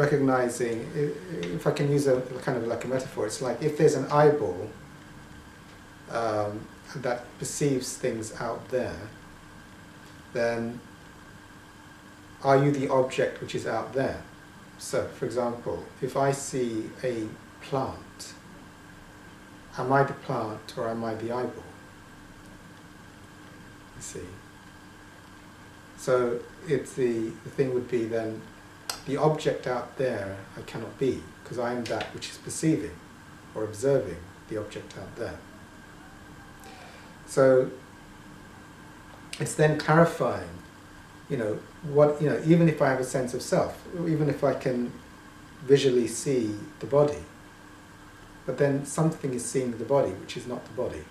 recognizing, if I can use a kind of like a metaphor, it's like if there's an eyeball that perceives things out there, then are you the object which is out there? So, for example, if I see a plant, am I the plant or am I the eyeball? You see? So it's the thing would be then, the object out there I cannot be, because I am that which is perceiving or observing the object out there. So it's then clarifying, what, even if I have a sense of self, even if I can visually see the body, but then something is seeing the body which is not the body.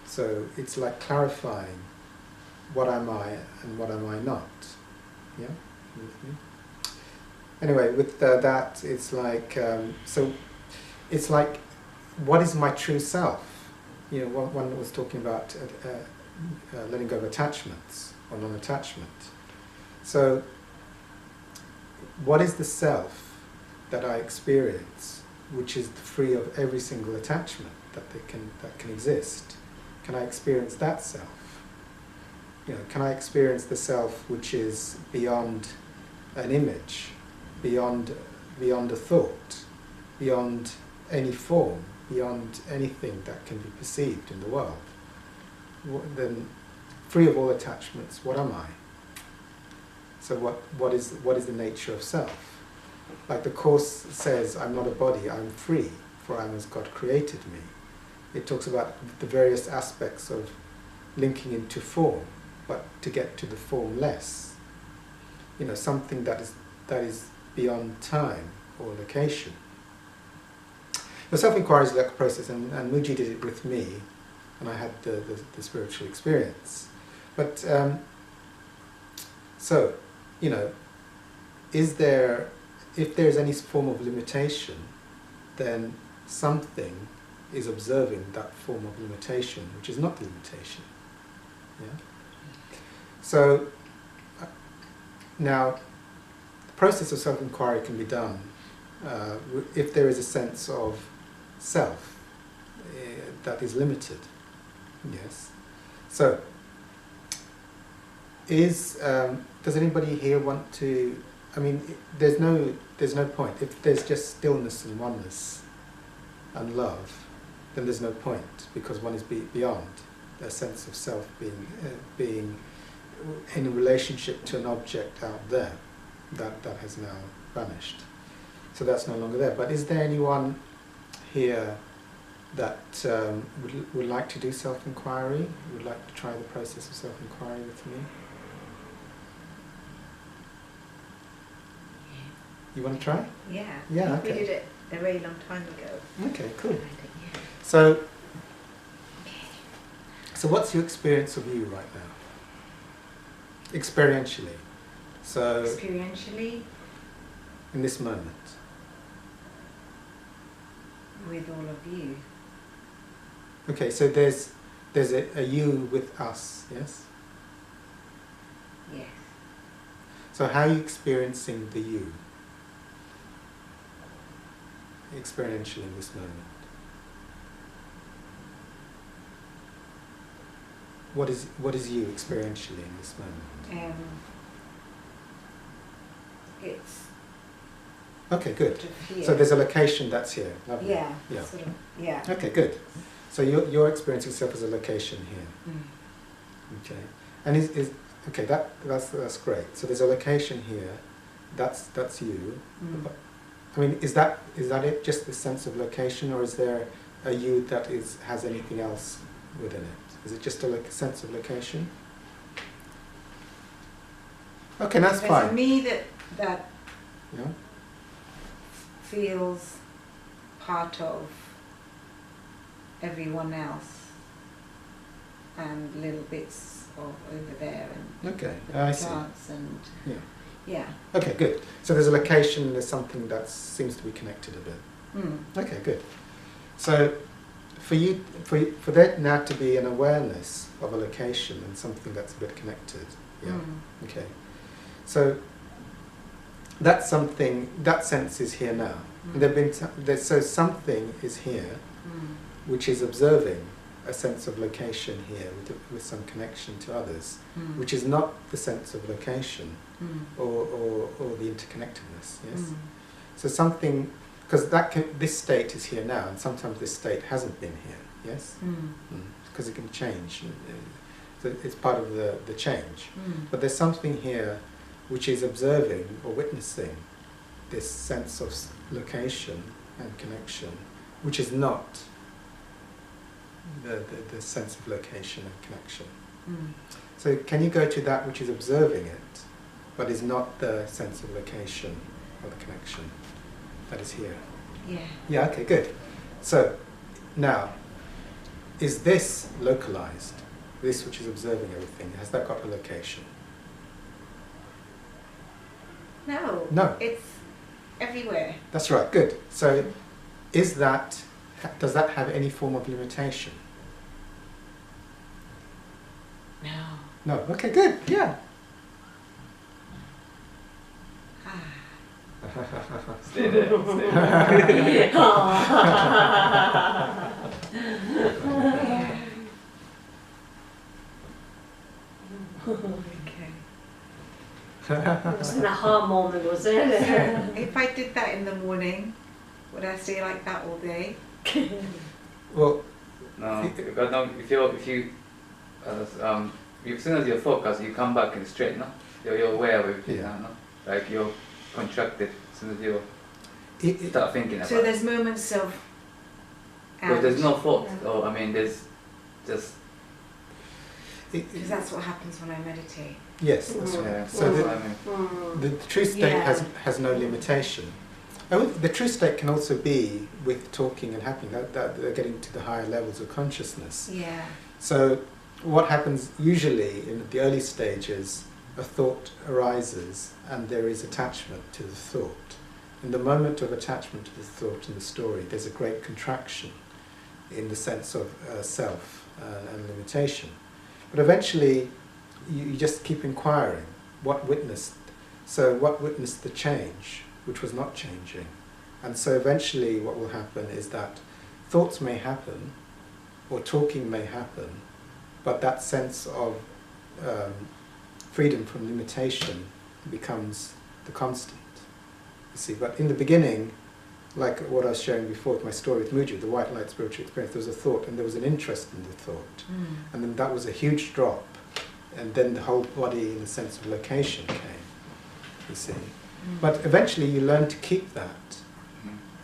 So it's like clarifying what am I and what am I not. Yeah? Anyway, with that, it's like, so it's like, what is my true self? One was talking about letting go of attachments or non-attachment. So, what is the self that I experience, which is free of every single attachment that can exist? Can I experience that self? Can I experience the self which is beyond an image, beyond a thought, beyond any form, beyond anything that can be perceived in the world? Then, free of all attachments, what am I? So what is the nature of self? Like the Course says, I'm not a body, I'm free, for I am as God created me. It talks about the various aspects of linking into form, but to get to the formless. Something that is beyond time or location. The self-inquiry is like a process, and Muji did it with me, and I had the spiritual experience. But, if there's any form of limitation, then something is observing that form of limitation, which is not the limitation. Yeah? So, now, the process of self-inquiry can be done if there is a sense of self that is limited. Yes. So, does anybody here want to? I mean, there's no point. If there's just stillness and oneness and love, then there's no point, because one is beyond a sense of self being in relationship to an object out there that has now vanished. So that's no longer there. But is there anyone here that would like to do self-inquiry, would like to try the process of self-inquiry with me? You want to try? Yeah. Yeah, okay. We did it a very long time ago. Okay, cool. So what's your experience of you right now? Experientially. So experientially? In this moment. With all of you. Okay, so there's a you with us, yes? Yes. So how are you experiencing the you? Experientially in this moment. What is you experientially in this moment? It's okay, good. So there's a location that's here. Lovely. Yeah. Yeah. Sort of, yeah. Okay, good. So you're experiencing yourself as a location here. Mm. Okay. And is okay. That's great. So there's a location here. That's you. Mm. I mean, is that it? Just the sense of location, or is there a you that has anything else within it? Is it just a sense of location? Okay, that's fine. There's a me that yeah. feels part of everyone else, and little bits of over there, and okay, the I see. plants and Yeah. yeah. Okay, good. So there's a location, there's something that seems to be connected a bit. Mm. Okay, good. So for there now to be an awareness of a location and something that's a bit connected, yeah. Mm. Okay. So That's something, that sense is here now. So something is here, which is observing a sense of location here with some connection to others, which is not the sense of location or the interconnectedness. Yes. So something, because this state is here now, and sometimes this state hasn't been here. Yes. Because it can change. So it's part of the change. But there's something here which is observing or witnessing this sense of location and connection, which is not the sense of location and connection. So can you go to that which is observing it, but is not the sense of location or the connection that is here? Yeah. Yeah, okay, good. So now, is this localized? This which is observing everything, has that got a location? No. No. It's everywhere. That's right, good. So is that, does that have any form of limitation? No. No, okay, good, yeah. Stay there, stay there. Okay. It was an aha moment, was it? If I did that in the morning, would I stay like that all day? Well, No, because now if you as soon as you focus, you come back and straight, no? You're aware of everything now, no? Like you're contracted as soon as you start thinking about So there's moments of. because there's no thought, or I mean, there's just. Because that's what happens when I meditate. yes, that's right. Yeah, So that's what I mean. the true state Yeah. has no limitation. Oh, the true state can also be with talking and happening, that they're getting to the higher levels of consciousness. Yeah. So what happens usually in the early stages, a thought arises and there is attachment to the thought. In the moment of attachment to the thought in the story, there's a great contraction in the sense of self and limitation. But eventually you just keep inquiring, what witnessed the change, which was not changing. And so eventually what will happen is that thoughts may happen, or talking may happen, but that sense of freedom from limitation becomes the constant. You see, but in the beginning, like what I was sharing before with my story with Muju, the white light spiritual experience, there was a thought and there was an interest in the thought. And then that was a huge drop. And then the whole body in the sense of location came, you see. But eventually you learn to keep that,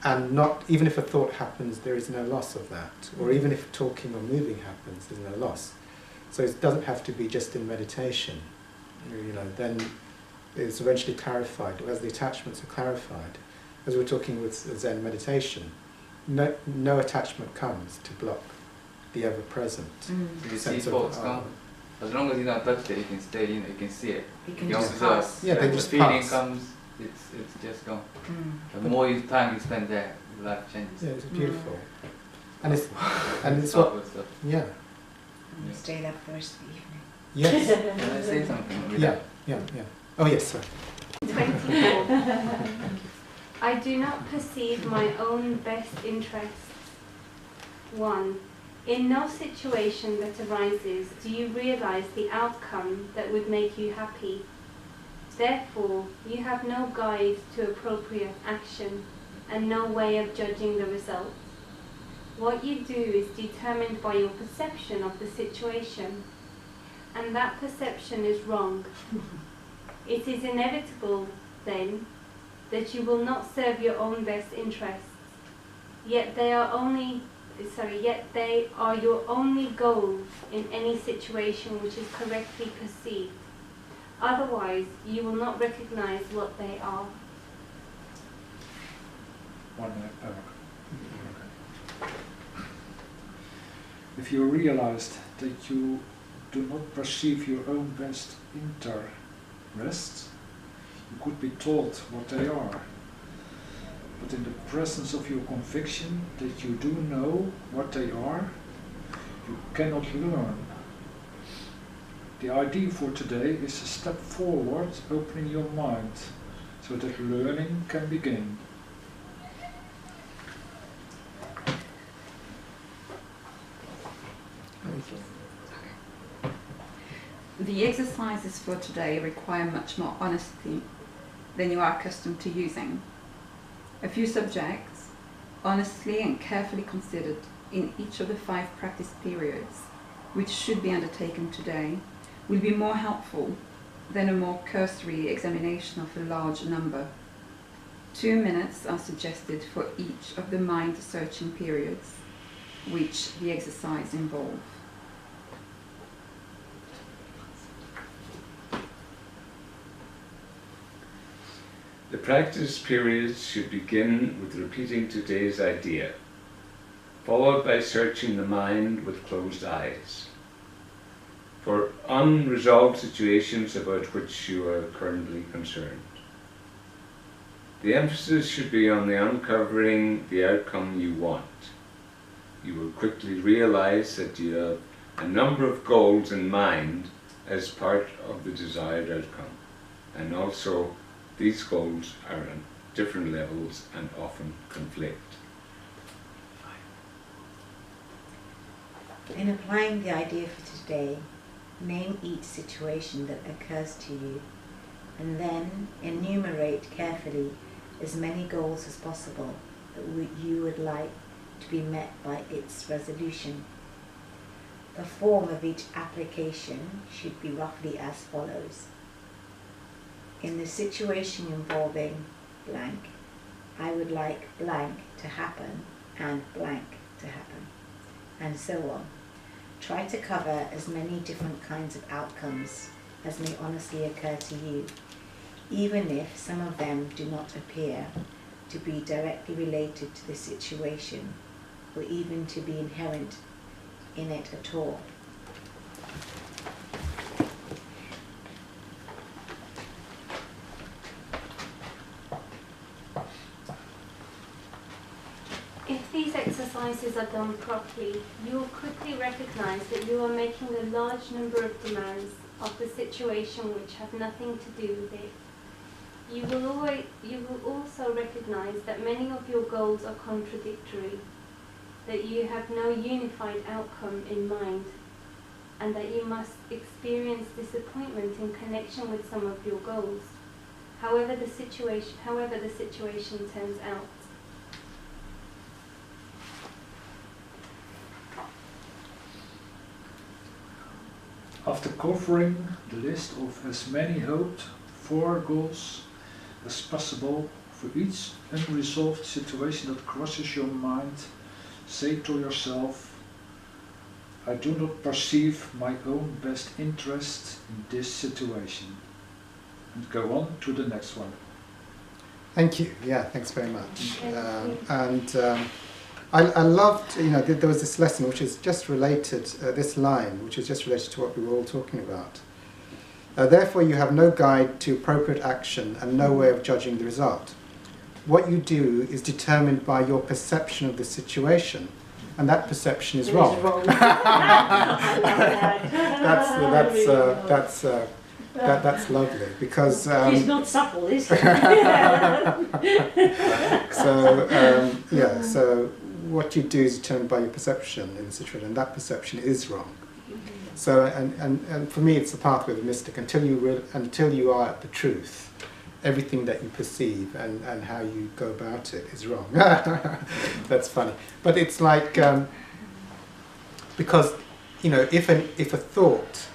and not, even if a thought happens, there is no loss of that. Or even if talking or moving happens, there's no loss. So it doesn't have to be just in meditation. You know, then it's eventually clarified, as the attachments are clarified. As we're talking with Zen meditation, no attachment comes to block the ever-present You see sense thoughts of come. As long as you don't touch it, you can stay, you can see it. You can You just observe. pass. Yeah, they The just feeling pass. comes, it's just gone. The more time you spend there, life changes. Yeah, it's beautiful. And it's It's what, good stuff. yeah, And stay there for the rest of the evening. yes, Can I say something? with yeah, that? yeah. Oh yes, sir. 24. I do not perceive my own best interests. 1. In no situation that arises do you realize the outcome that would make you happy. Therefore, you have no guide to appropriate action and no way of judging the result. What you do is determined by your perception of the situation, and that perception is wrong. It is inevitable, then, that you will not serve your own best interests, yet they are your only goal in any situation which is correctly perceived. Otherwise, you will not recognize what they are. If you realized that you do not perceive your own best interests, you could be told what they are. But in the presence of your conviction that you do know what they are, you cannot learn. The idea for today is a step forward, opening your mind, so so that learning can begin. The exercises for today require much more honesty than you are accustomed to using. A few subjects, honestly and carefully considered in each of the 5 practice periods, which should be undertaken today, will be more helpful than a more cursory examination of a large number. 2 minutes are suggested for each of the mind-searching periods, which the exercise involves. The practice periods should begin with repeating today's idea, followed by searching the mind with closed eyes for unresolved situations about which you are currently concerned. The emphasis should be on the uncovering the outcome you want. You will quickly realize that you have a number of goals in mind as part of the desired outcome, and also these goals are on different levels and often conflict. In applying the idea for today, name each situation that occurs to you, and then enumerate carefully as many goals as possible that you would like to be met by its resolution. The form of each application should be roughly as follows. In the situation involving blank, I would like blank to happen and blank to happen, and so on. Try to cover as many different kinds of outcomes as may honestly occur to you, even if some of them do not appear to be directly related to the situation or even to be inherent in it at all. If these exercises are done properly, you will quickly recognize that you are making a large number of demands of the situation which have nothing to do with it. You will also recognize that many of your goals are contradictory, that you have no unified outcome in mind, and that you must experience disappointment in connection with some of your goals, however the situation turns out. After covering the list of as many hoped for goals as possible for each unresolved situation that crosses your mind, say to yourself, I do not perceive my own best interest in this situation. And go on to the next one. Thank you. Yeah, thanks very much. I loved, there was this lesson which is just related, this line, which is just related to what we were all talking about. Therefore, you have no guide to appropriate action and no way of judging the result. What you do is determined by your perception of the situation, and that perception is wrong. That's lovely, because he's not supple, is he? So what you do is determined by your perception in the situation, and that perception is wrong. So and for me, it's the pathway of the mystic. Until you are at the truth, everything that you perceive and how you go about it is wrong. That's funny, but it's like because if a thought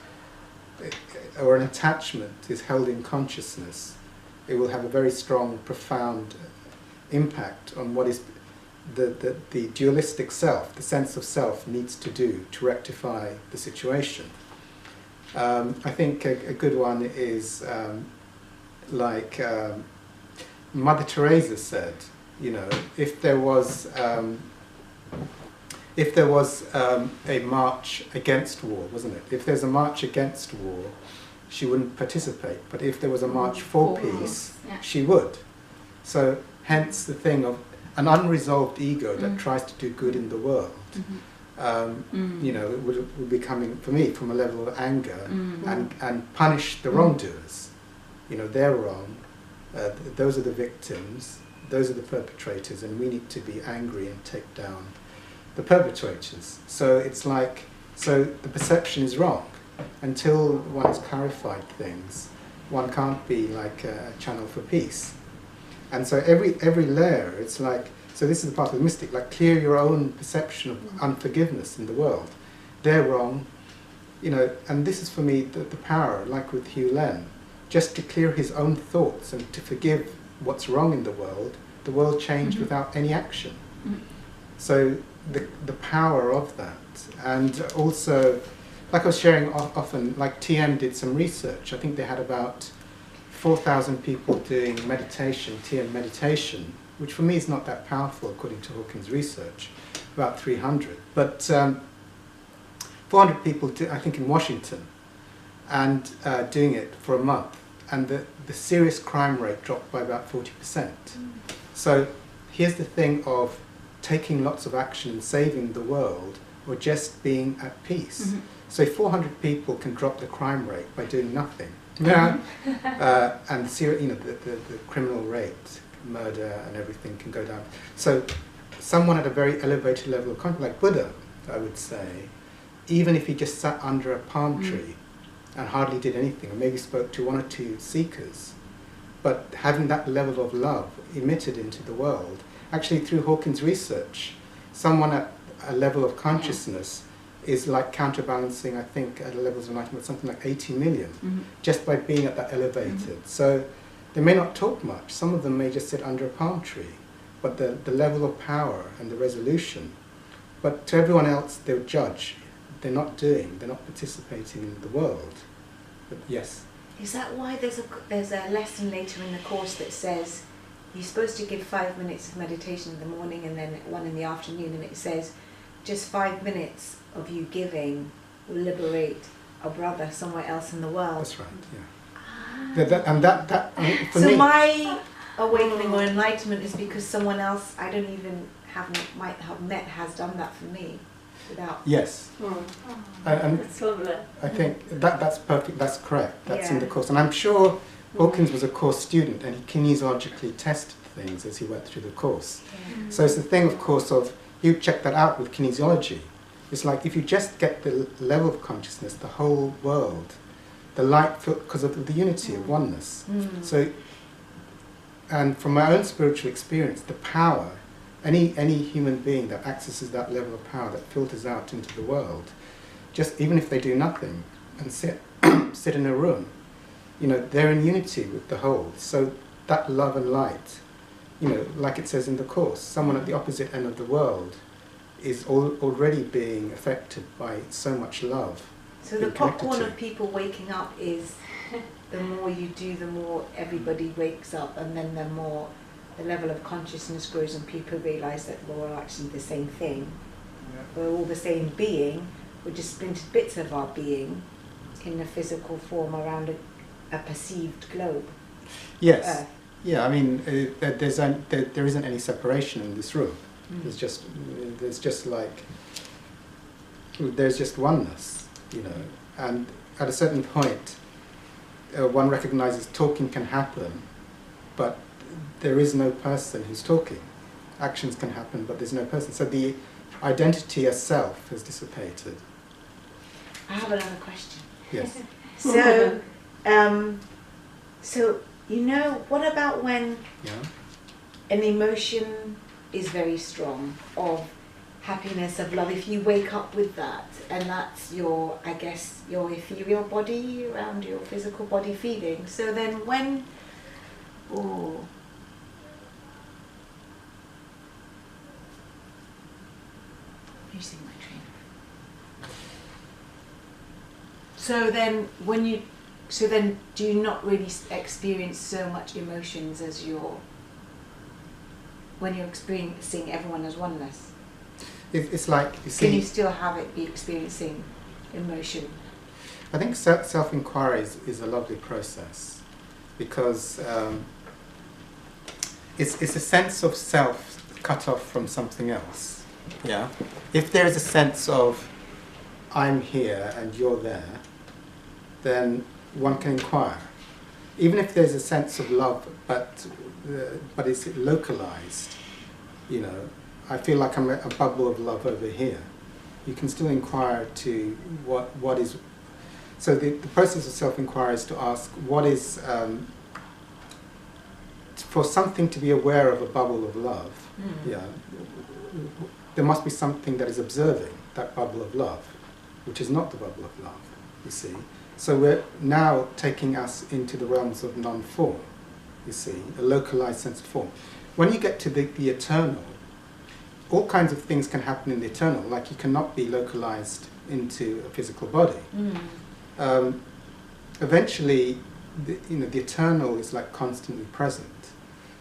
or an attachment is held in consciousness, it will have a very strong, profound impact on what is the dualistic self, the sense of self, needs to do to rectify the situation. I think a good one is Mother Teresa said, if there was a march against war, wasn't it? If there's a march against war, she wouldn't participate, but if there was a march for peace, she would. So hence the thing of an unresolved ego that tries to do good in the world. It would be coming, for me, from a level of anger and punish the wrongdoers. They're wrong, those are the victims, those are the perpetrators, and we need to be angry and take down the perpetrators. So it's like, so the perception is wrong. Until one has clarified things, one can't be like a channel for peace. And so every layer, it's like, so this is the part of the mystic, like clear your own perception of unforgiveness in the world. They're wrong, you know, and this is for me the power, like with Hugh Len, just to clear his own thoughts and to forgive what's wrong in the world changed without any action. So the power of that. And also, like I was sharing often, like TM did some research. I think they had about 4,000 people doing meditation, TM meditation, which for me is not that powerful according to Hawkins' research, about 300. But 400 people, I think in Washington, and doing it for a month. And the serious crime rate dropped by about 40%. So here's the thing of taking lots of action and saving the world, or just being at peace. So if 400 people can drop the crime rate by doing nothing, and the criminal rate, murder and everything can go down. So someone at a very elevated level of contact, like Buddha, I would say, even if he just sat under a palm tree and hardly did anything, or maybe spoke to one or two seekers, but having that level of love emitted into the world, actually through Hawkins' research, someone at a level of consciousness is like counterbalancing, I think, at a level of enlightenment, something like 80 million, just by being at that elevated. So they may not talk much, some of them may just sit under a palm tree, but the level of power and the resolution, but to everyone else they'll judge, they're not participating in the world. But yes. Is that why there's a lesson later in the course that says you're supposed to give 5 minutes of meditation in the morning and then 1 in the afternoon, and it says just 5 minutes of you giving will liberate a brother somewhere else in the world? That's right, yeah. I mean, for so me, my awakening or enlightenment is because someone else I don't even might have met has done that for me without. Yes. And That's lovely. I think that's perfect, that's correct, that's in the course. And I'm sure Hawkins was a course student and he kinesiologically tested things as he went through the course. So it's the thing, of course, of you check that out with kinesiology. It's like if you just get the level of consciousness, the whole world, the light, because of the unity of oneness. So, and from my own spiritual experience, the power, any human being that accesses that level of power, that filters out into the world, just even if they do nothing and sit in a room, you know, they're in unity with the whole. So that love and light, you know, like it says in the course, someone at the opposite end of the world is already being affected by so much love. So the popcorn of people waking up is the more you do, the more everybody wakes up, and then the more the level of consciousness grows and people realise that we're all actually the same thing. We're all the same being, we're just splintered bits of our being in a physical form around a perceived globe. Yes. Earth. Yeah, I mean, there isn't any separation in this room. There's just oneness, you know. And at a certain point, one recognizes talking can happen, but there is no person who's talking. Actions can happen, but there's no person. So the identity as self has dissipated. I have another question. Yes. So, so you know, what about when an emotion is very strong of happiness, of love? If you wake up with that, and that's your, I guess, your ethereal body around your physical body feeling. So then when, losing my train of. So then do you not really experience so much emotions as when you're experiencing everyone as oneness? It's like, you see, can you still have it be experiencing emotion? I think self-inquiry is a lovely process, because it's a sense of self cut off from something else. Yeah. If there is a sense of I'm here and you're there, then one can inquire. even if there's a sense of love, but it's localized, you know, I feel like I'm a bubble of love over here. You can still inquire to what is. So the process of self-inquiry is to ask what is, for something to be aware of a bubble of love, yeah, there must be something that is observing that bubble of love, which is not the bubble of love, you see. So we're now taking us into the realms of non-form, you see, a localized sense of form. When you get to the eternal, all kinds of things can happen in the eternal, like you cannot be localized into a physical body. Eventually, the eternal is like constantly present.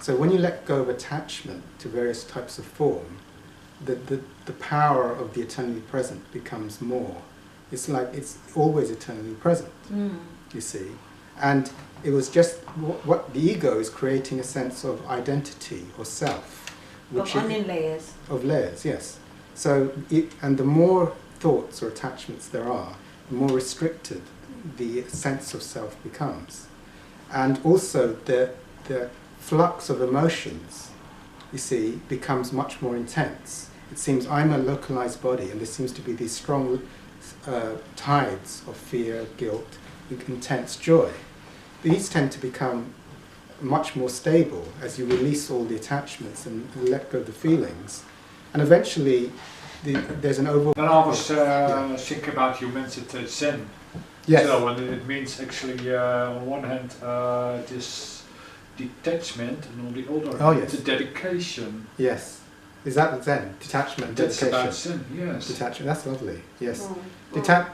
So when you let go of attachment to various types of form, the power of the eternally present becomes more. It's like it's always eternally present, you see. And it was just what the ego is creating a sense of identity or self. Of onion layers. Of layers, yes. So, and the more thoughts or attachments there are, the more restricted the sense of self becomes. And also the flux of emotions, you see, becomes much more intense. It seems I'm a localized body, and there seems to be these strong tides of fear, guilt, intense joy. These tend to become much more stable as you release all the attachments and let go of the feelings. And eventually, there's an overall... Then I was thinking about, you mentioned Zen. Yes. So, and it means actually, on one hand, this detachment, and on the other hand, the dedication. Yes. Is that Zen? Detachment, that's dedication? That's about Zen, yes. Detachment, that's lovely, yes. Oh.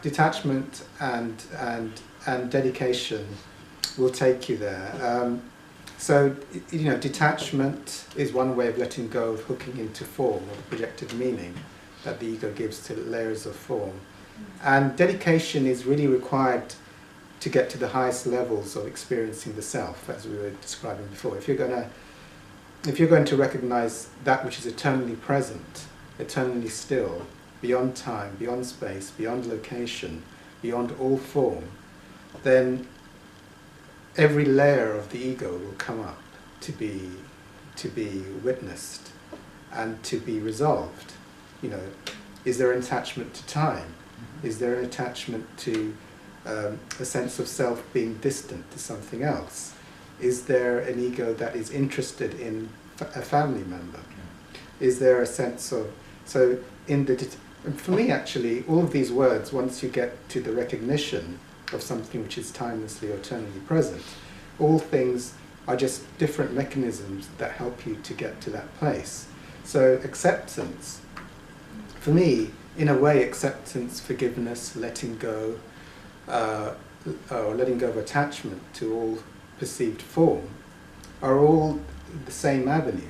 Detachment and dedication will take you there. So, you know, detachment is one way of letting go of hooking into form or the projected meaning that the ego gives to layers of form. And dedication is really required to get to the highest levels of experiencing the self, as we were describing before. If you're going to recognize that which is eternally present, eternally still, beyond time, beyond space, beyond location, beyond all form, then every layer of the ego will come up to be witnessed and to be resolved. You know, is there an attachment to time? Is there an attachment to a sense of self being distant to something else? Is there an ego that is interested in a family member? Is there a sense of... So, for me actually, all of these words, once you get to the recognition of something which is timelessly or eternally present, all things are just different mechanisms that help you to get to that place. So acceptance, for me, in a way, acceptance, forgiveness, letting go, or letting go of attachment to all perceived form, are all the same avenue.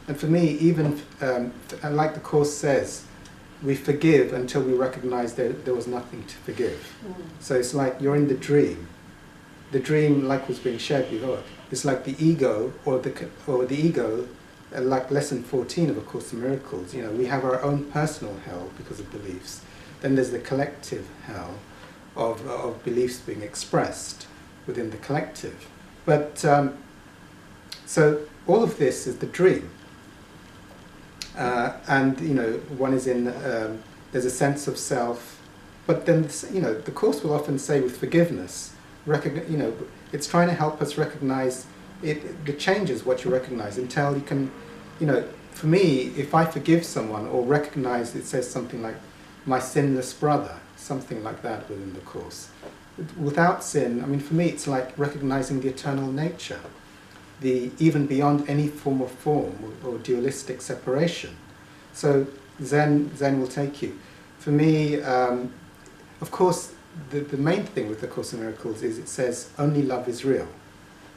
And for me, even, and like the Course says, we forgive until we recognize there was nothing to forgive. So it's like you're in the dream. The dream, like was being shared before, it's like the ego, or the ego, like lesson 14 of A Course in Miracles. You know, we have our own personal hell because of beliefs. Then there's the collective hell of beliefs being expressed within the collective. But so all of this is the dream. And you know, one is in, there's a sense of self, but then, you know, the Course will often say with forgiveness, you know, it's trying to help us recognize the changes what you recognize until you can, you know, for me, if I forgive someone or recognize, it says something like, my sinless brother, something like that within the Course. Without sin, I mean, for me, it's like recognizing the eternal nature. Even beyond any form of form or dualistic separation. So Zen will take you. For me, of course, the main thing with the Course in Miracles is it says only love is real.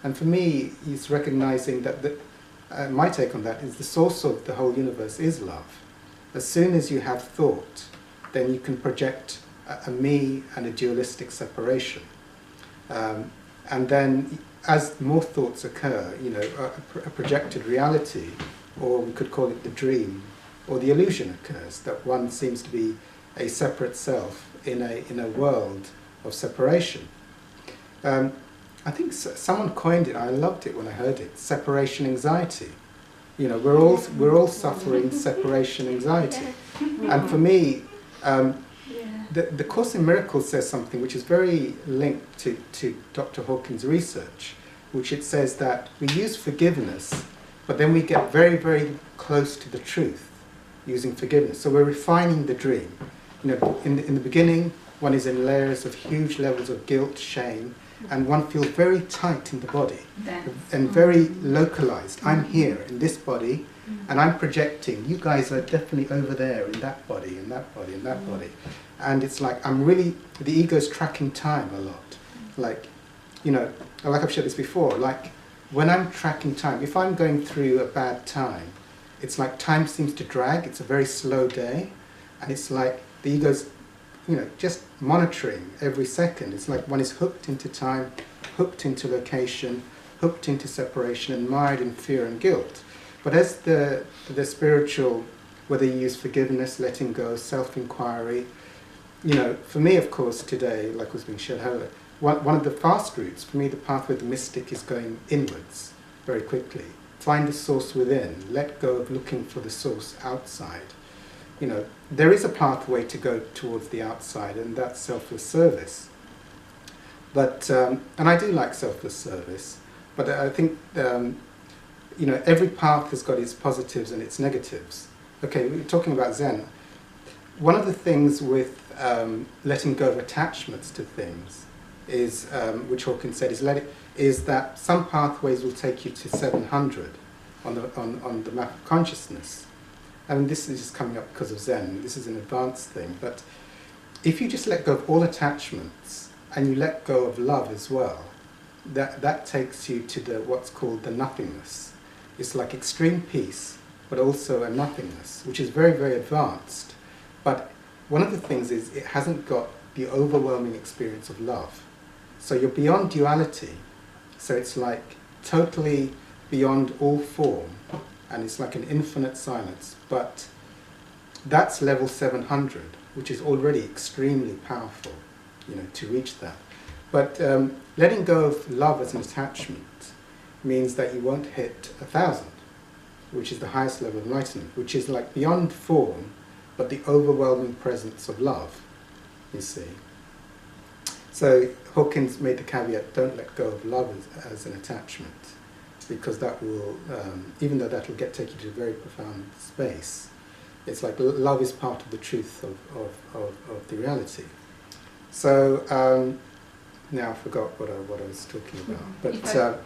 And for me, it's recognizing that my take on that is the source of the whole universe is love. As soon as you have thought, then you can project a me and a dualistic separation. And then as more thoughts occur, you know, a projected reality, or we could call it the dream, or the illusion occurs, that one seems to be a separate self in a world of separation. I think someone coined it. I loved it when I heard it. Separation anxiety. You know, we're all suffering separation anxiety. And for me, the Course in Miracles says something which is very linked to Dr. Hawkins' research, which it says that we use forgiveness, but then we get very, very close to the truth using forgiveness. So we're refining the dream. You know, in the beginning, one is in layers of huge levels of guilt, shame, and one feels very tight in the body and very localized. I'm here in this body, and I'm projecting. You guys are definitely over there in that body, in that body, in that body. And it's like the ego's tracking time a lot. Like, you know, like I've shared this before, like when I'm tracking time, if I'm going through a bad time, it's like time seems to drag. It's a very slow day, and it's like the ego's, you know, just monitoring every second. It's like one is hooked into time, hooked into location, hooked into separation, and mired in fear and guilt. But as the spiritual, whether you use forgiveness, letting go, self-inquiry, you know, for me, of course, today, like was being shared earlier, one of the fast routes, for me, the path with the mystic is going inwards very quickly. Find the source within, let go of looking for the source outside. You know, there is a pathway to go towards the outside, and that's selfless service. But, and I do like selfless service, but I think, you know, every path has got its positives and its negatives. Okay, we're talking about Zen. One of the things with letting go of attachments to things is, which Hawkins said, is that some pathways will take you to 700 on the map of consciousness. And this is just coming up because of Zen. This is an advanced thing. But if you just let go of all attachments and you let go of love as well, that takes you to what's called the nothingness. It's like extreme peace, but also a nothingness, which is very, very advanced. But one of the things is it hasn't got the overwhelming experience of love. So you're beyond duality. So it's like totally beyond all form. And it's like an infinite silence. But that's level 700, which is already extremely powerful, you know, to reach that. But letting go of love as an attachment means that you won't hit 1000, which is the highest level of enlightenment, which is like beyond form, but the overwhelming presence of love, you see. So Hawkins made the caveat, don't let go of love as an attachment, because that will, even though that will take you to a very profound space, it's like love is part of the truth of the reality. So now I forgot what I was talking about. But so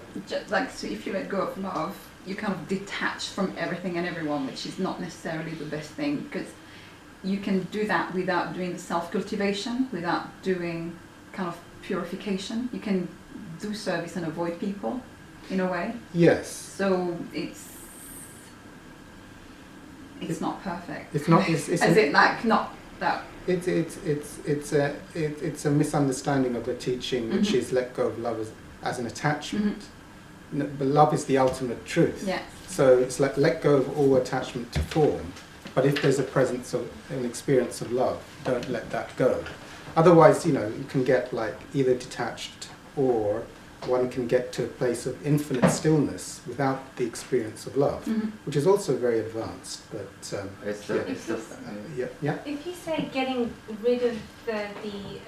if you let go of love, you kind of detach from everything and everyone, which is not necessarily the best thing, because you can do that without doing the self-cultivation, without doing kind of purification. You can do service and avoid people, in a way. Yes. So it's not perfect. It's not. It's as in like not that. It's a misunderstanding of the teaching, which is let go of love as an attachment. But love is the ultimate truth. Yes. So it's like let go of all attachment to form. But if there's a presence of an experience of love, don't let that go. Otherwise, you know, you can get like either detached, or one can get to a place of infinite stillness without the experience of love, which is also very advanced. But if you say getting rid of the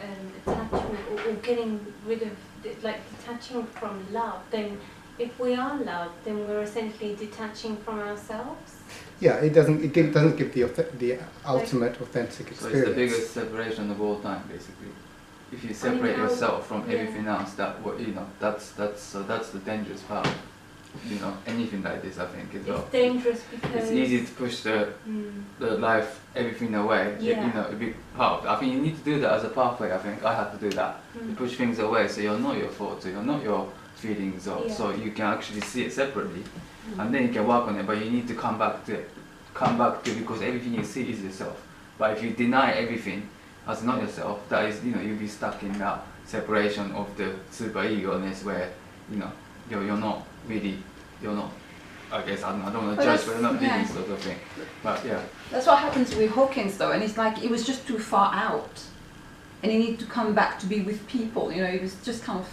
attachment, or getting rid of detaching from love, then if we are loved, then we're essentially detaching from ourselves. Yeah, it doesn't give the ultimate authentic experience. So it's the biggest separation of all time, basically. If you separate yourself from everything else, that's the dangerous part. You know, anything like this, I think, as well. It's dangerous because it's easy to push the life, everything away. Yeah. You know, a big part. I think you need to do that as a pathway. I think I had to do that. You push things away, so you're not your thoughts, so you're not your feelings, or so you can actually see it separately, and then you can work on it. But you need to come back to it, because everything you see is yourself. But if you deny everything as not yourself, that is, you know, you'll be stuck in that separation of the super ego-ness, where, you know, you're not really, I guess, I don't want to judge, but you're not living sort of thing. But yeah. That's what happens with Hawkins though, and it's like it was just too far out, and he needed to come back to be with people. You know, he was just kind of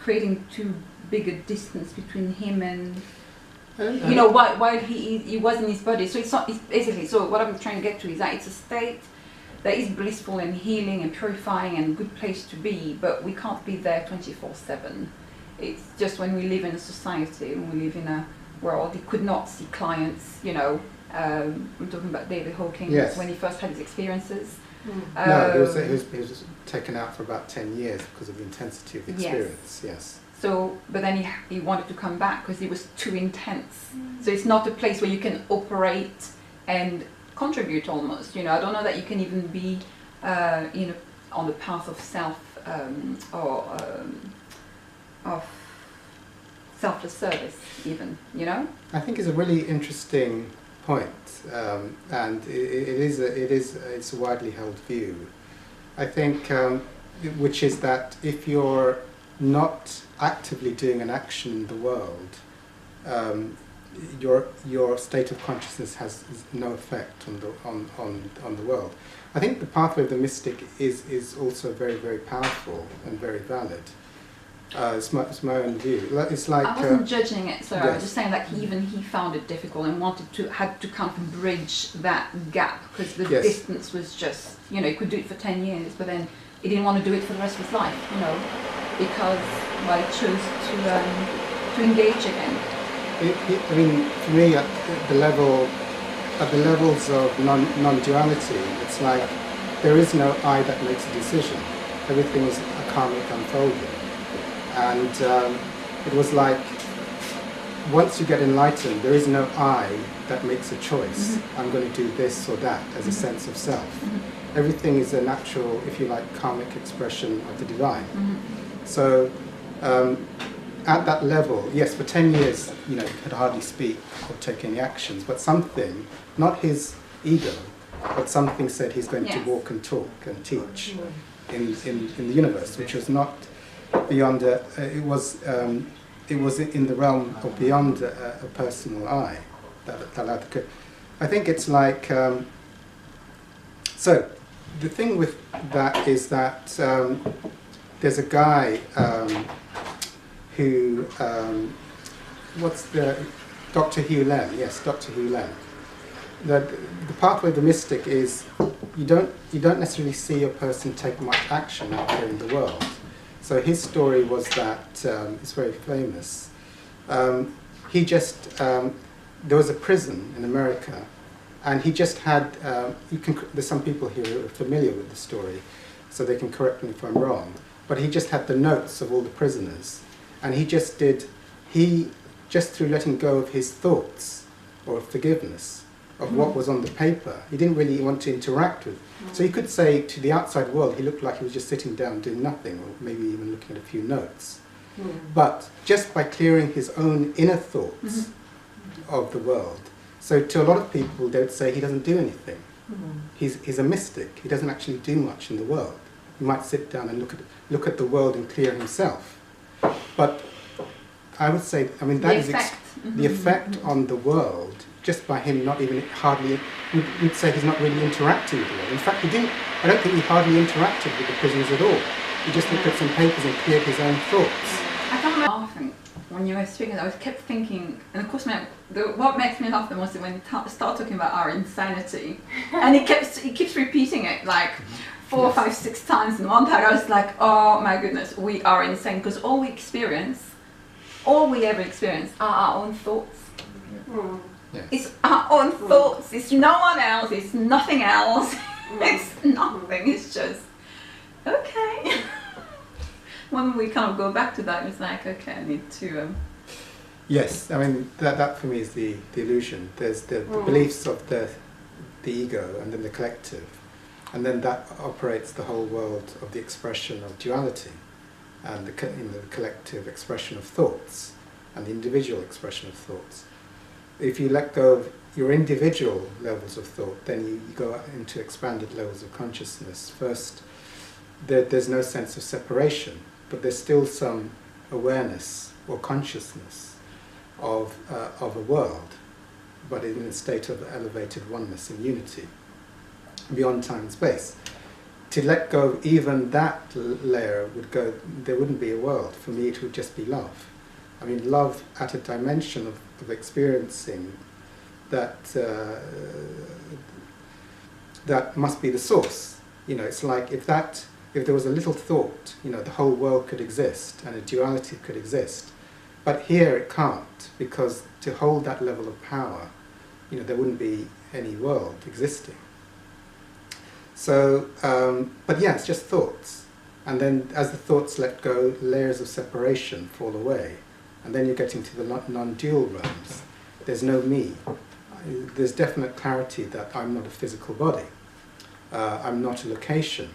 creating too big a distance between him and, you know, while he was in his body. So it's not, it's basically, so what I'm trying to get to is that it's a state that is blissful and healing and purifying and a good place to be, but we can't be there 24/7. It's just when we live in a society, when we live in a world, he could not see clients, you know. We're talking about David Hawkins, yes. when he first had his experiences. No, he was taken out for about 10 years because of the intensity of the experience, yes. So, but then he wanted to come back because it was too intense. So it's not a place where you can operate and contribute almost, you know. I don't know that you can even be, you know, on the path of of selfless service even, you know? I think it's a really interesting point, and it's a widely held view. I think, which is that if you're not actively doing an action in the world, your state of consciousness has no effect on the world. I think the pathway of the mystic is also very, very powerful and very valid. It's my own view. It's like I wasn't judging it, so yes. I was just saying that he found it difficult and had to kind of bridge that gap because the yes. distance was just, you know, he could do it for 10 years, but then he didn't want to do it for the rest of his life, you know, because he chose to engage again. I mean, for me, at the levels of non-duality, it's like there is no I that makes a decision. Everything is a karmic unfolding. And it was like, once you get enlightened, there is no I that makes a choice. Mm-hmm. I'm going to do this or that as a sense of self. Mm-hmm. Everything is a natural, if you like, karmic expression of the divine. Mm-hmm. So at that level, yes, for 10 years, you know, he could hardly speak or take any actions, but something, not his ego, but something said he's going to walk and talk and teach in the universe, which was not beyond it was in the realm of beyond a personal I. I think it's like so. The thing with that is that there's a guy who Dr. Hugh Len. Yes, Dr. Hugh Len. The pathway of the mystic is you don't necessarily see a person take much action out there in the world. So his story was that it's very famous. He just there was a prison in America, and he just had. There's some people here who are familiar with the story, so they can correct me if I'm wrong. But he just had the notes of all the prisoners, and he just through letting go of his thoughts or forgiveness of what was on the paper, he didn't really want to interact with. So you could say to the outside world, he looked like he was just sitting down doing nothing, or maybe even looking at a few notes. But just by clearing his own inner thoughts of the world, so to a lot of people, they would say he doesn't do anything. He's a mystic. He doesn't actually do much in the world. He might sit down and look at the world and clear himself. But I would say, I mean, that is the effect on the world. Just by him not even hardly, we'd say he's not really interacting with the world. In fact, I don't think he hardly interacted with the prisoners at all. He just looked at some papers and cleared his own thoughts. I can't remember laughing when you were speaking. I kept thinking, and of course, what makes me laugh the most is when you start talking about our insanity, and he keeps repeating it like 4, 5, 6 times in one time. I was like, oh my goodness, we are insane, because all we ever experience are our own thoughts. Yes. It's our own thoughts, it's no one else, it's nothing else, it's nothing, it's just, okay. When we kind of go back to that, it's like, okay, I need to... Yes, I mean, that for me is the illusion. There's the beliefs of the ego and then the collective, and then that operates the whole world of the expression of duality and the collective expression of thoughts and the individual expression of thoughts. If you let go of your individual levels of thought, then you go into expanded levels of consciousness. First, there's no sense of separation, but there's still some awareness or consciousness of a world, but in a state of elevated oneness and unity, beyond time and space. to let go of even that layer would go, there wouldn't be a world. For me, it would just be love. I mean, love at a dimension of experiencing that that must be the source. You know, it's like if there was a little thought, you know, the whole world could exist and a duality could exist. But here it can't, because to hold that level of power, you know, there wouldn't be any world existing. So, but yeah, it's just thoughts. And then as the thoughts let go, layers of separation fall away. And then you're getting to the non-dual realms. There's no me. There's definite clarity that I'm not a physical body. I'm not a location.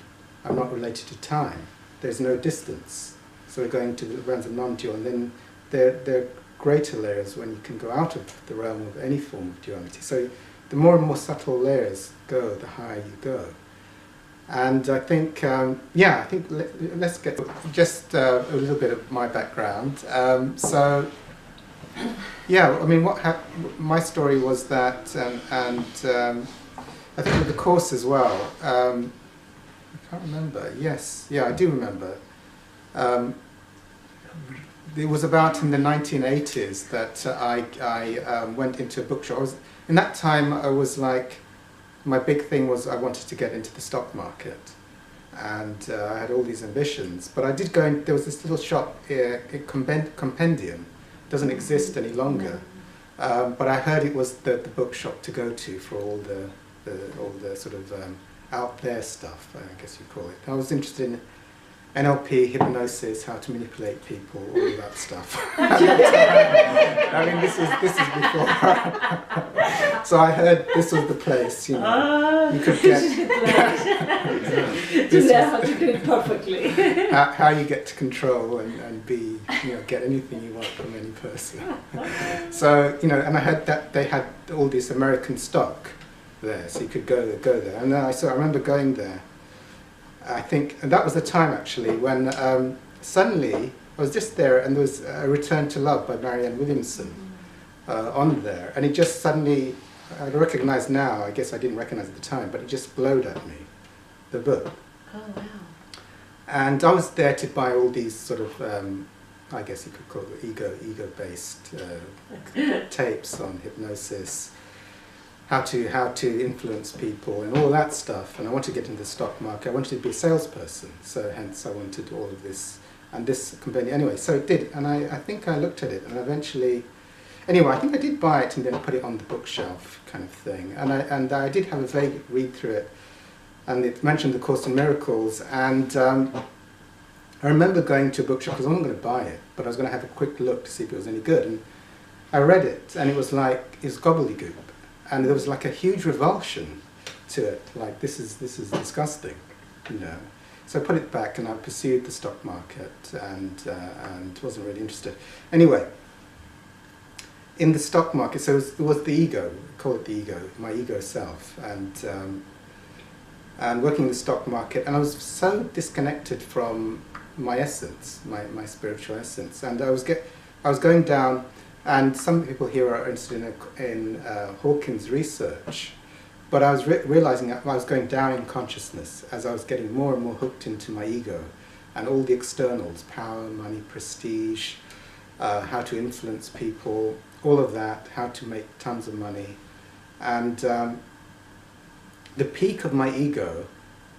I'm not related to time. There's no distance. So we're going to the realms of non-dual. And then there are greater layers when you can go out of the realm of any form of duality. So the more and more subtle layers go, the higher you go. And I think, yeah, I think let's get just a little bit of my background. So, yeah, I mean, my story was that, and I think with the course as well, I can't remember, yes, yeah, I do remember. It was about in the 1980s that I went into a bookshop. In that time, I was like, my big thing was I wanted to get into the stock market, and I had all these ambitions. But I did go in, there was this little shop here, Compendium, doesn't exist any longer, but I heard it was the bookshop to go to for all the sort of out there stuff, I guess you'd call it. I was interested in NLP, hypnosis, how to manipulate people, all of that stuff. I mean, this is before. So I heard this was the place, you know. You could get to learn how to do it perfectly. How you get to control and be, you know, get anything you want from any person. So, you know, and I heard that they had all this American stock there, so you could go there. And then I remember going there. I think, and that was the time actually when suddenly I was just there, and there was a Return to Love by Marianne Williamson on there, and it just suddenly, I recognise now, I guess I didn't recognise at the time, but it just glowed at me, the book. Oh wow. And I was there to buy all these sort of, I guess you could call it ego-based tapes on hypnosis, how to influence people and all that stuff. And I wanted to get into the stock market. I wanted to be a salesperson, so hence I wanted all of this and this company. Anyway, so it did, and I think I looked at it, and eventually, anyway, I think I did buy it and then put it on the bookshelf kind of thing. And I did have a vague read through it, and it mentioned the Course in Miracles, and I remember going to a bookshop because I wasn't going to buy it, but I was going to have a quick look to see if it was any good. And I read it, and it was like, it's gobbledygook. And there was like a huge revulsion to it, like this is disgusting, you know. So I put it back and I pursued the stock market and wasn't really interested. Anyway, in the stock market, so it was the ego, we call it the ego, my ego self, and working in the stock market, and I was so disconnected from my essence, my spiritual essence, and I was going down. And some people here are interested in Hawkins' research, but I was realizing that I was going down in consciousness as I was getting more and more hooked into my ego and all the externals, power, money, prestige, how to influence people, all of that, how to make tons of money. And the peak of my ego,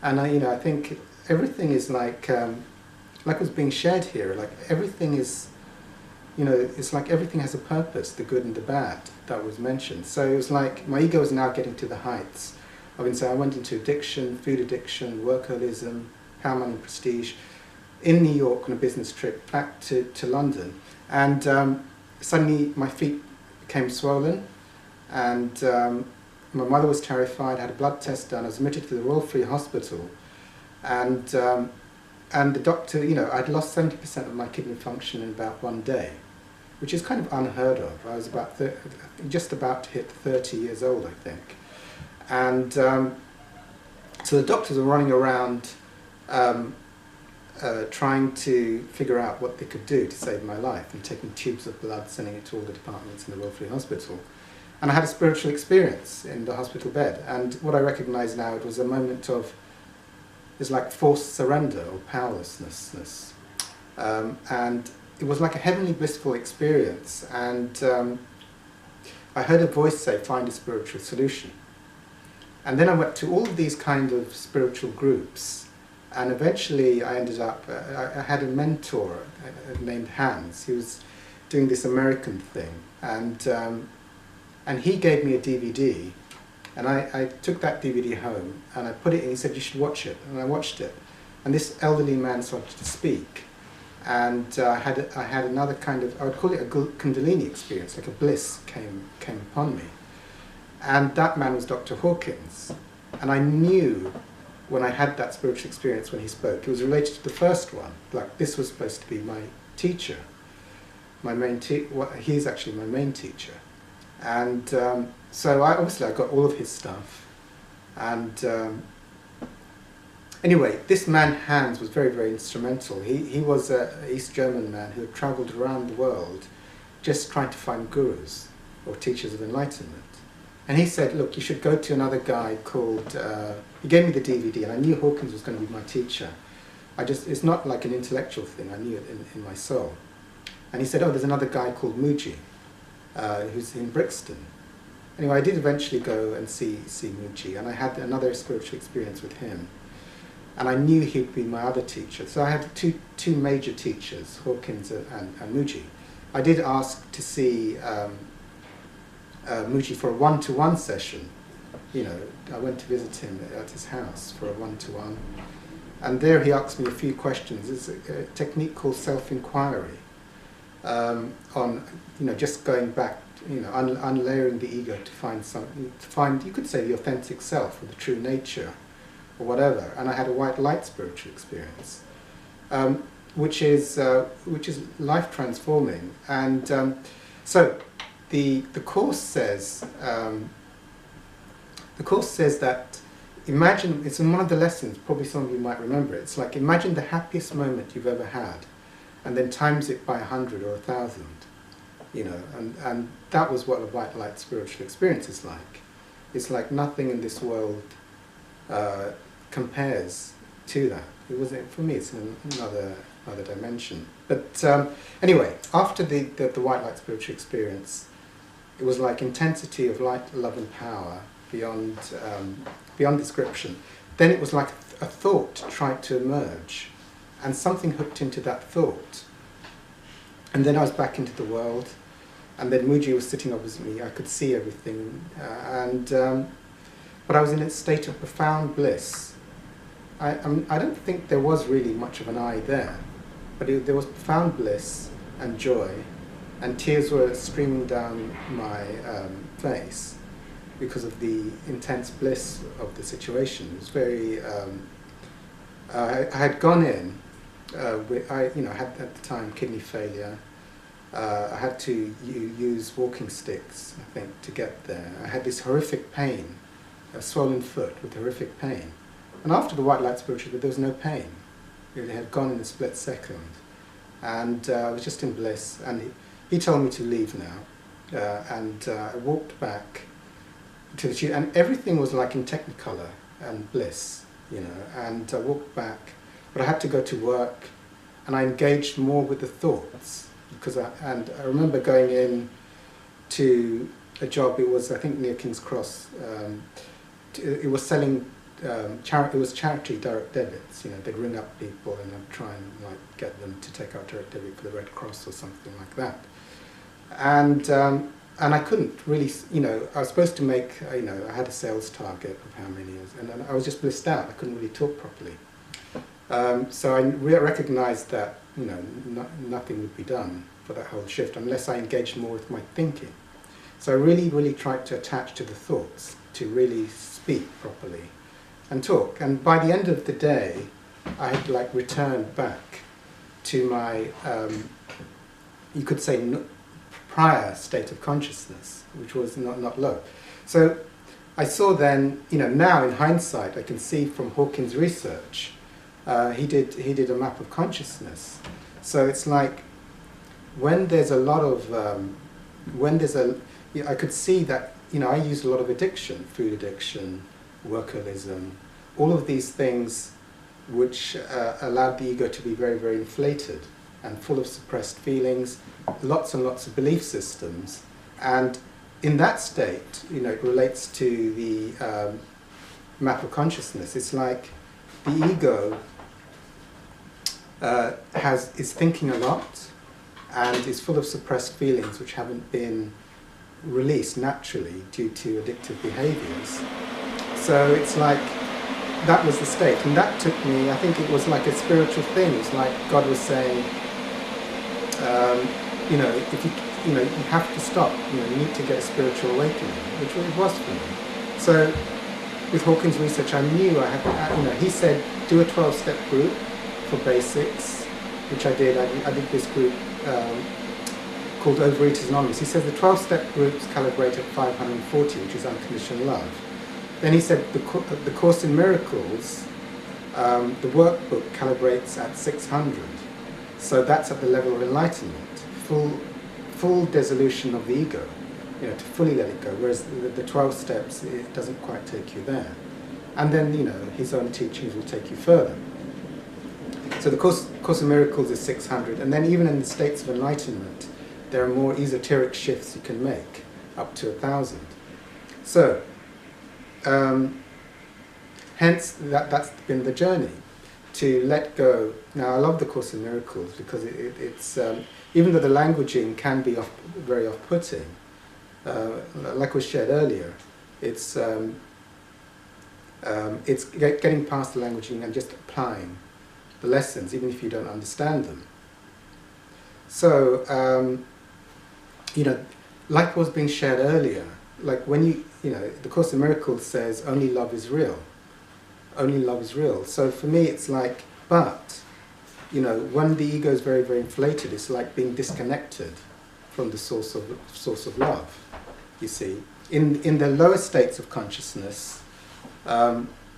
and I think everything is like was being shared here, like everything is, you know, it's like everything has a purpose, the good and the bad, that was mentioned. So it was like, my ego is now getting to the heights. I went into addiction, food addiction, workaholism, power, money, prestige, in New York on a business trip, back to London. And suddenly my feet became swollen, and my mother was terrified. I had a blood test done. I was admitted to the Royal Free Hospital, and the doctor, you know, I'd lost 70% of my kidney function in about one day, which is kind of unheard of. I was about just about to hit 30 years old, I think. And so the doctors were running around trying to figure out what they could do to save my life, and taking tubes of blood, sending it to all the departments in the Royal Free Hospital. And I had a spiritual experience in the hospital bed, and what I recognise now, it was a moment of is like forced surrender or powerlessness. And it was like a heavenly blissful experience, and I heard a voice say, find a spiritual solution. And then I went to all of these kind of spiritual groups, and eventually I ended up, I had a mentor named Hans. He was doing this American thing, and he gave me a DVD, and I took that DVD home, and I put it in. He said, you should watch it, and I watched it. And this elderly man started to speak, and I had another kind of, I would call it a Kundalini experience, like a bliss came upon me. And that man was Dr. Hawkins. And I knew when I had that spiritual experience when he spoke, it was related to the first one. Like, this was supposed to be my teacher. My main he's actually my main teacher. And so I got all of his stuff. And anyway, this man Hans was very, very instrumental. He was an East German man who had travelled around the world just trying to find gurus or teachers of enlightenment. And he said, look, you should go to another guy called, he gave me the DVD, and I knew Hawkins was going to be my teacher. It's not like an intellectual thing, I knew it in my soul. And he said, oh, there's another guy called Muji, who's in Brixton. Anyway, I did eventually go and see Muji, and I had another spiritual experience with him. And I knew he'd be my other teacher. So I had two major teachers, Hawkins and Muji. I did ask to see Muji for a one-to-one session. You know, I went to visit him at his house for a one-to-one. And there he asked me a few questions. It's a technique called self-inquiry on, you know, just going back, you know, unlayering the ego to find something, you could say, the authentic self or the true nature or whatever. And I had a white light spiritual experience, which is life transforming. And so the course says that, imagine, it's in one of the lessons, probably some of you might remember it. It's like, imagine the happiest moment you've ever had, and then times it by 100 or 1,000, you know, and that was what a white light spiritual experience is like. It's like nothing in this world compares to that. It wasn't, for me, it's another dimension. But anyway, after the white light spiritual experience, it was like intensity of light, love and power beyond description. Then it was like a thought tried to emerge, and something hooked into that thought. And then I was back into the world, and then Muji was sitting opposite me. I could see everything, but I was in a state of profound bliss. I don't think there was really much of an I there, but there was profound bliss and joy, and tears were streaming down my face because of the intense bliss of the situation. It was very. I had gone in. I had at the time kidney failure. I had to use walking sticks, I think, to get there. I had this horrific pain, a swollen foot with horrific pain. And after the white light spiritual, there was no pain. It had gone in a split second. And I was just in bliss. And he told me to leave now. And I walked back to the tube, and everything was like in Technicolor and bliss, you know. And I walked back, but I had to go to work, and I engaged more with the thoughts. I remember going in to a job. It was, I think, near King's Cross. It was selling. It was charity direct debits. You know, they'd ring up people and I'd try and like get them to take out direct debit for the Red Cross or something like that. And I couldn't really. You know, I was supposed to make. You know, I had a sales target of how many, and I was just blissed out. I couldn't really talk properly. So I recognized that, you know, nothing would be done for that whole shift unless I engaged more with my thinking. So I really, really tried to attach to the thoughts, to really speak properly and talk. And by the end of the day, I had like returned back to my, you could say, prior state of consciousness, which was not low. So I saw then, you know, now in hindsight, I can see from Hawkins' research, he did a map of consciousness. So it's like when there's a lot of I could see that, you know, I used a lot of addiction, food addiction, workaholism, all of these things which allowed the ego to be very, very inflated and full of suppressed feelings, lots and lots of belief systems. And in that state, you know, it relates to the map of consciousness. It's like the ego is thinking a lot and is full of suppressed feelings which haven't been released naturally due to addictive behaviors. So it's like that was the state, and that took me, I think it was like a spiritual thing. It's like God was saying, you know, if you know, you have to stop. You know, you need to get a spiritual awakening, which it was for me. So with Hawkins' research, I knew I had. You know, he said do a 12-step group for basics, which I did. I did this group called Overeaters Anonymous. He says the 12-step groups calibrate at 540, which is unconditional love. Then he said the Course in Miracles, the workbook calibrates at 600. So that's at the level of enlightenment, full dissolution of the ego, you know, to fully let it go. Whereas the 12 steps, it doesn't quite take you there. And then, you know, his own teachings will take you further. So the Course in Miracles is 600, and then even in the states of enlightenment, there are more esoteric shifts you can make, up to 1,000. So, hence that's been the journey, to let go. Now I love the Course in Miracles because it's even though the languaging can be very off-putting, like was shared earlier, it's getting past the languaging and just applying the lessons, even if you don't understand them. So, you know, like was being shared earlier, like when you know, the Course in Miracles says only love is real. Only love is real. So for me it's like, but, you know, when the ego is very, very inflated, it's like being disconnected from the source of love, you see. In the lower states of consciousness,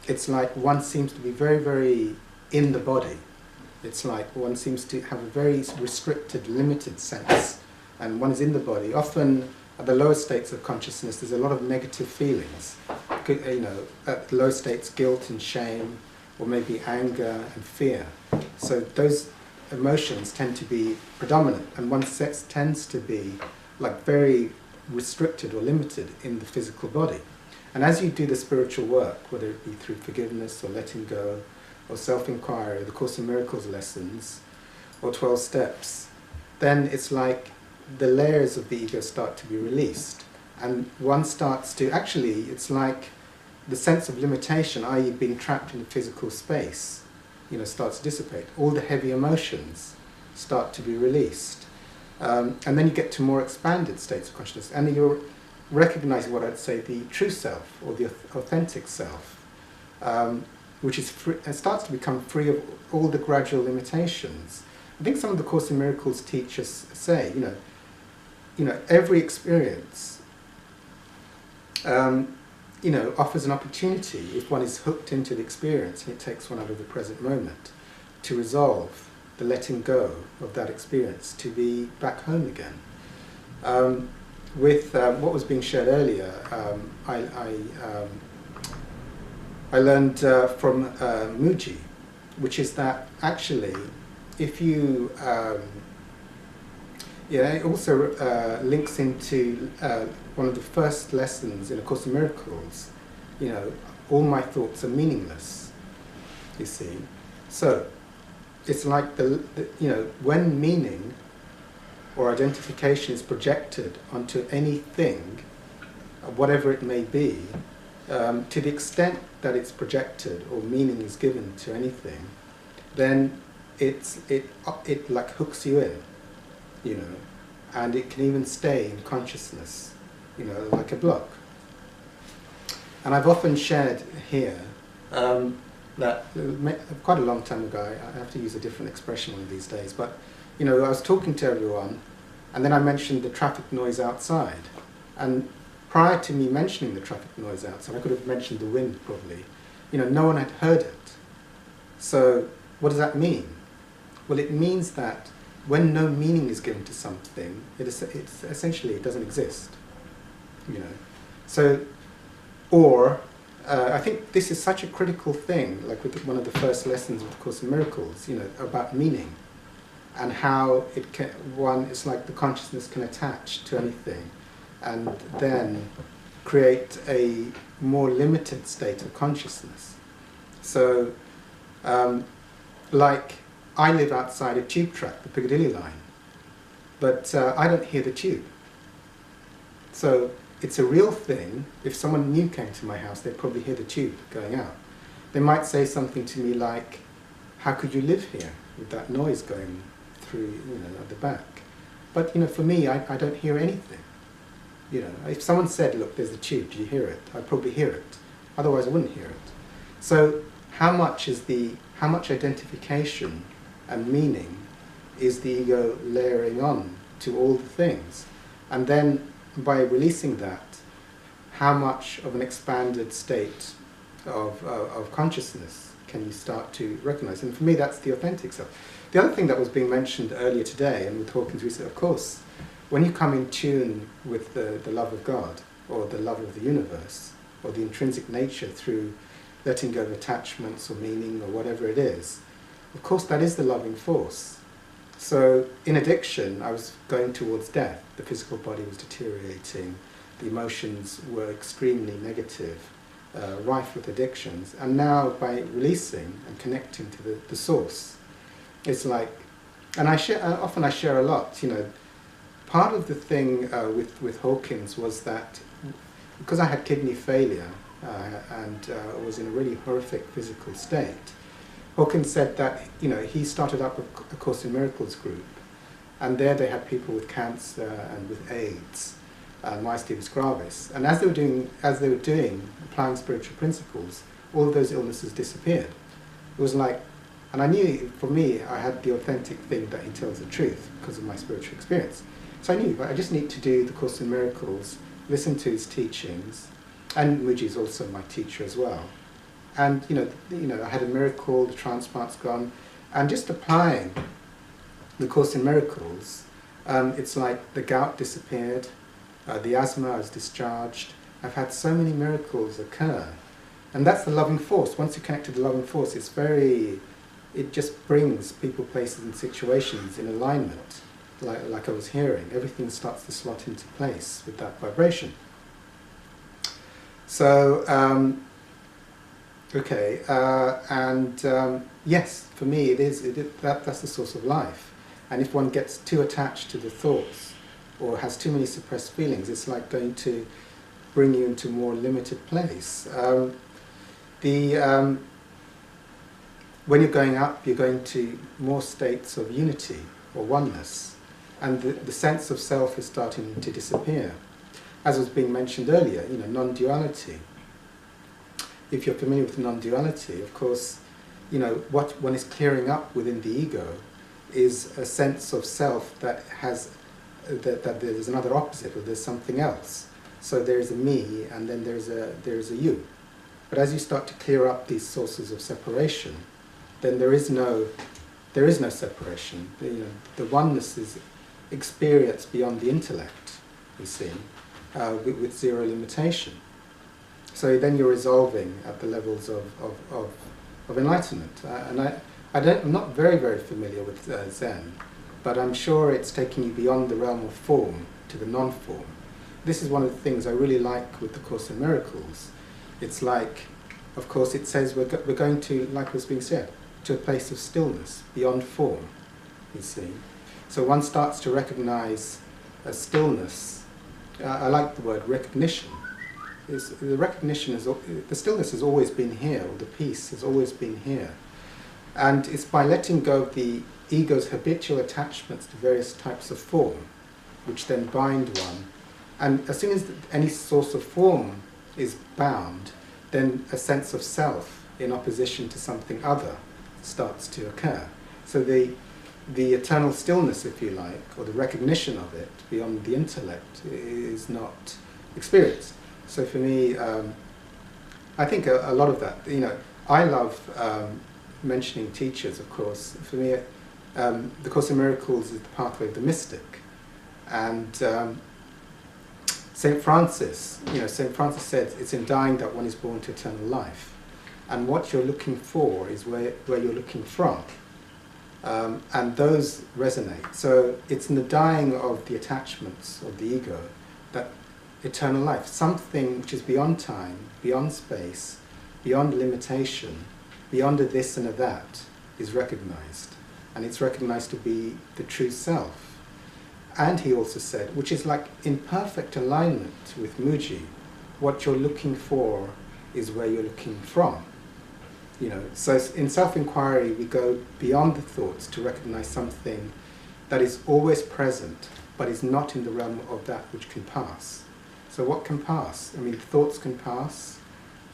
it's like one seems to be very, very in the body. It's like one seems to have a very restricted, limited sense, and one is in the body. Often at the lower states of consciousness, there's a lot of negative feelings. You know, at the low states, guilt and shame, or maybe anger and fear. So those emotions tend to be predominant, and one tends to be like very restricted or limited in the physical body. And as you do the spiritual work, whether it be through forgiveness or letting go, or self-inquiry, the Course in Miracles lessons, or 12 steps, then it's like the layers of the ego start to be released. And one starts to, actually, it's like the sense of limitation, i.e. being trapped in a physical space, you know, starts to dissipate. All the heavy emotions start to be released. And then you get to more expanded states of consciousness. And you're recognizing what I'd say the true self, or the authentic self, which is free, and starts to become free of all the gradual limitations. I think some of the Course in Miracles teachers say, you know, every experience, you know, offers an opportunity, if one is hooked into the experience and it takes one out of the present moment, to resolve the letting go of that experience, to be back home again. With what was being shared earlier, I learned from Muji, which is that actually, if you, it also links into one of the first lessons in A Course in Miracles. You know, all my thoughts are meaningless, you see. So, it's like you know, when meaning or identification is projected onto anything, whatever it may be, to the extent that it's projected or meaning is given to anything, then it like hooks you in, you know, and it can even stay in consciousness, you know, like a block. And I've often shared here that quite a long time ago, I have to use a different expression one of these days, but you know, I was talking to everyone, and then I mentioned the traffic noise outside, and prior to me mentioning the traffic noise outside, I could have mentioned the wind probably. You know, no one had heard it. So what does that mean? Well, it means that when no meaning is given to something, it's essentially it doesn't exist. You know, so, or I think this is such a critical thing, like with one of the first lessons of the Course in Miracles, you know, about meaning and how it can, it's like the consciousness can attach to anything and then create a more limited state of consciousness. So, like, I live outside a tube track, the Piccadilly line, but I don't hear the tube. So it's a real thing. If someone new came to my house, they'd probably hear the tube going out. They might say something to me like, how could you live here with that noise going through, you know, at the back? But, you know, for me, I don't hear anything. You know, if someone said, look, there's the tube, do you hear it? I'd probably hear it. Otherwise, I wouldn't hear it. So how much identification and meaning is the ego layering on to all the things? And then by releasing that, how much of an expanded state of consciousness can you start to recognize? And for me, that's the authentic self. The other thing that was being mentioned earlier today, and with Hawkins recently, of course, when you come in tune with the love of God, or the love of the universe, or the intrinsic nature through letting go of attachments or meaning or whatever it is, of course that is the loving force. So in addiction, I was going towards death. The physical body was deteriorating. The emotions were extremely negative, rife with addictions. And now by releasing and connecting to the source, it's like, and often I share a lot, you know, part of the thing with Hawkins was that because I had kidney failure and was in a really horrific physical state, Hawkins said that, you know, he started up a Course in Miracles group, and there they had people with cancer and with AIDS, myasthenia gravis, and as they were doing applying spiritual principles, all of those illnesses disappeared. It was like, and I knew, for me, I had the authentic thing that he tells the truth because of my spiritual experience. So I knew, I just need to do the Course in Miracles, listen to his teachings, and Muji's also my teacher as well. And you know, I had a miracle, the transplant's gone, and just applying the Course in Miracles, it's like the gout disappeared, the asthma I was discharged. I've had so many miracles occur, and that's the loving force. Once you connect to the loving force, it just brings people, places, and situations in alignment, like I was hearing. Everything starts to slot into place with that vibration. So. Okay, yes, for me that's the source of life. And if one gets too attached to the thoughts or has too many suppressed feelings, it's like going to bring you into a more limited place. When you're going up, you're going to more states of unity or oneness, and the sense of self is starting to disappear. As was being mentioned earlier, you know, non-duality. If you're familiar with non-duality, of course, you know, what one is clearing up within the ego is a sense of self that has, that there's another opposite, or there's something else. So there's a me, and then there's a you. But as you start to clear up these sources of separation, then there is no separation. The oneness is experienced beyond the intellect, you see, with zero limitation. So then you're resolving at the levels of enlightenment. I'm not very, very familiar with Zen, but I'm sure it's taking you beyond the realm of form to the non-form. This is one of the things I really like with the Course in Miracles. It's like, of course, it says we're going to, like was being said, to a place of stillness, beyond form, you see. So one starts to recognize a stillness. I like the word recognition. The recognition is, the stillness has always been here, or the peace has always been here. And it's by letting go of the ego's habitual attachments to various types of form, which then bind one. And as soon as any source of form is bound, then a sense of self in opposition to something other starts to occur. So the eternal stillness, if you like, or the recognition of it beyond the intellect is not experienced. So for me, I think a lot of that, you know, I love mentioning teachers, of course. For me, the Course in Miracles is the pathway of the mystic. And St. Francis, St. Francis said it's in dying that one is born to eternal life. And what you're looking for is where you're looking from. And those resonate. So it's in the dying of the attachments of the ego that eternal life, something which is beyond time, beyond space, beyond limitation, beyond a this and a that, is recognized. And it's recognized to be the true self. And he also said, which is like in perfect alignment with Muji, what you're looking for is where you're looking from. So in self-inquiry we go beyond the thoughts to recognize something that is always present, but is not in the realm of that which can pass. So what can pass? I mean, thoughts can pass,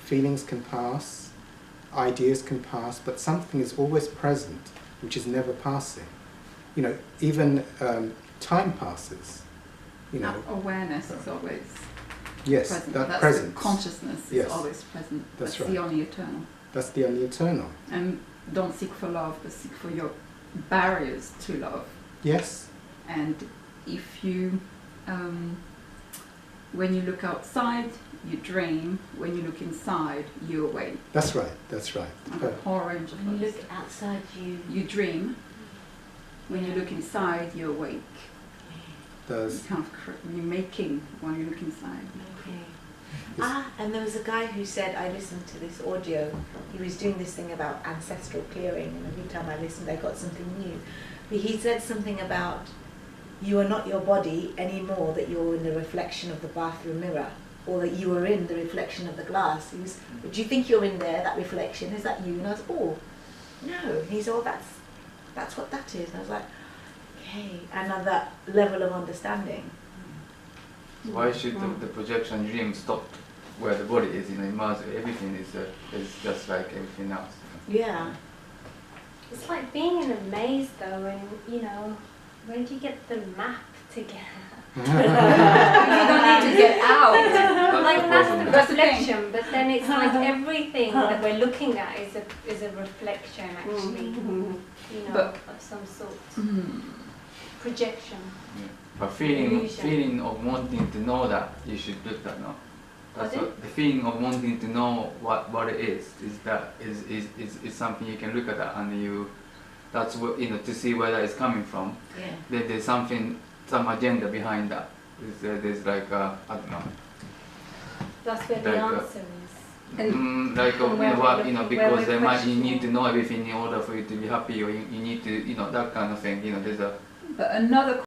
feelings can pass, ideas can pass, but something is always present, which is never passing. Even time passes. Awareness is always yes, present. That's presence. Consciousness Yes. is always present. That's the right. only eternal. That's the only eternal. And don't seek for love, but seek for your barriers to love. Yes. And if you, when you look outside, you dream. When you look inside, you awake. That's right. That's right. And a whole range of When you those. look outside, You dream. When you look inside, you awake. Those. You're making when you look inside. Okay. Yes. And there was a guy who said, I listened to this audio, he was doing this thing about ancestral clearing, and every time I listened I got something new. But he said something about, you are not your body anymore, that you're in the reflection of the bathroom mirror, or that you are in the reflection of the glass. He was, do you think you're in there, that reflection? Is that you? And I was, oh, no. And he's, oh, that's what that is. And I was like, okay. And on that level of understanding. So why should the projection dream stop where the body is? Everything is just like everything else. Yeah. It's like being in a maze though, and where do you get the map together? You don't need to get out. That's the reflection, but then it's like everything that we're looking at is a reflection actually, But- of some sort. Mm. Projection. Yeah. But feeling Illusion. of wanting to know that, you should look that, no? That's Pardon? what, the feeling of wanting to know what it is something you can look at that, and that's what, to see where that is coming from. Yeah. There's some agenda behind that. There's like I don't know. That's where the Like, answer is. And because you need to questioning. know everything in order for you to be happy, or you need to, that kind of thing. There's a. But another